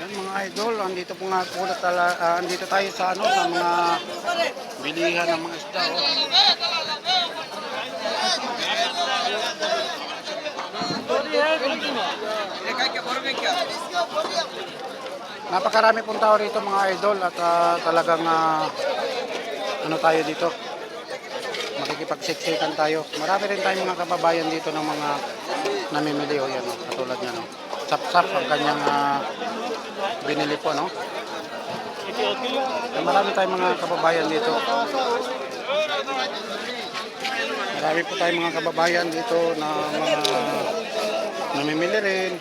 Yan mga idol, andito po nga po andito tayo sa sa mga bilihan ng mga isda. Oh. Napakarami pong tao rito mga idol at talagang tayo dito. Makikipagsiksikan tayo. Marami rin tayong mga kababayan dito ng mga namimili o yan, katulad niya, no. Sap-sap ang kanyang binili po, no. Marami tayong mga kababayan dito. Marami po tayong mga kababayan dito na mga namimili rin.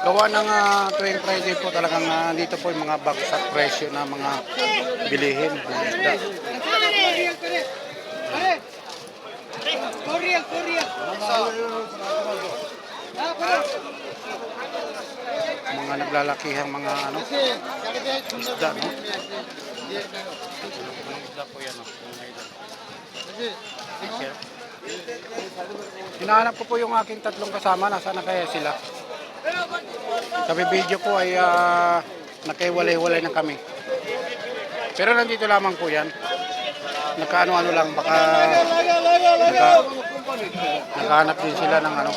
Gawa ng tuwing Friday po talagang dito po yung mga bagsak presyo na mga bilihin. Mga naglalakihang mga isda, no? Isda po yan, no? Hinahanap ko po yung aking tatlong kasama. Nasaan na kaya sila? Sabi video ko ay nakaiwalay-walay na kami. Pero nandito lamang po yan. Nakaano-ano lang, baka nakahanap din sila ng ano.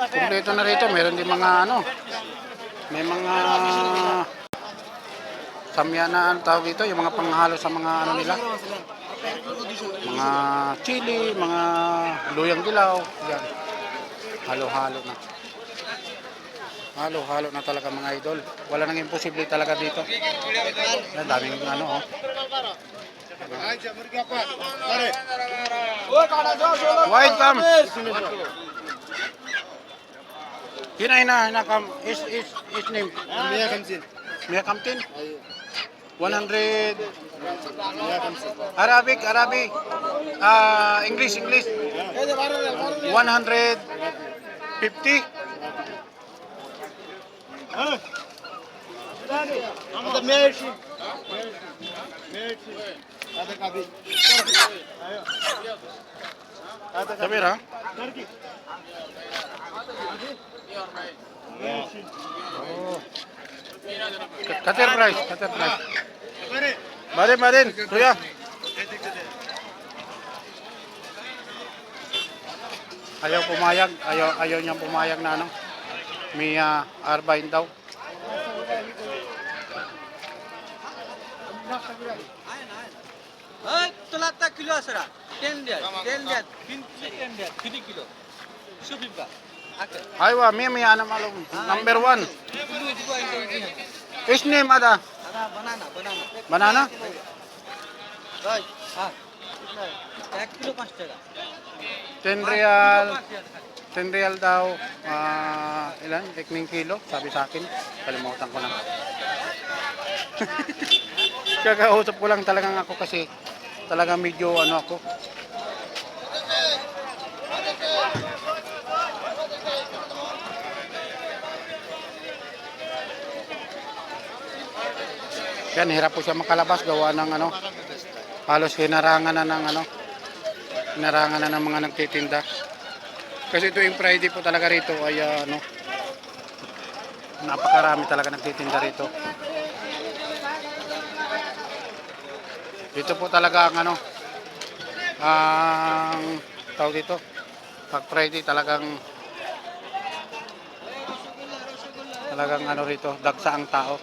Kompleto na rito, meron din mga may mga samyanaan tawag dito, yung mga panghalo sa mga nila. Mga chili, mga luyang dilaw, yan. Halo-halo na. Halo-halo na talaga mga idol. Wala nang imposible talaga dito. Yan, daming oh. White come. Hina come. Is name. Mia Kamtin. 100. Arabic. English. 150. Samira? Oh. Cutter price. Marin, Kuya. Ayaw niyang pumayag na may arba'in daw. Tulata kilo asra 10 dia 3 kilo Shubib ka Aywa, may malum. Number 1. Is name ada? Banana? Right. 1 kilo 5 টাকা 10 real. 10 real daw. Ilan? 10 kilo, sabi sa akin. Kalimutan ko na. Kakausap ko lang talagang ako kasi talagang medyo ako. Yan, hirap po siya makalabas gawa ng halos hinarangan na ng mga nagtitinda. Kasi tuwing Friday po talaga rito ay napakarami talaga nagtitinda rito. Dito po talaga ang tawag dito, pag Friday talagang rito, dagsa ang tao.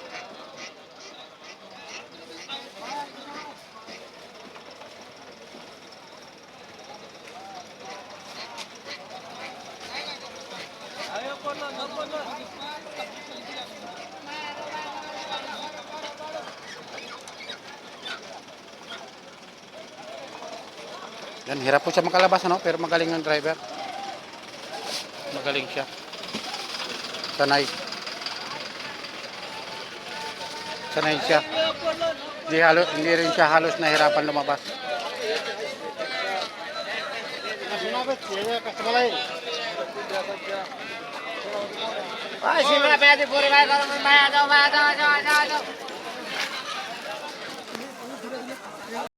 Yan, hirap po siya makalabas pero magaling ang driver. Magaling siya. Sanay siya. Hindi rin siya halos nahirapan lumabas. Ay, si mga pwede puri ba kung may daw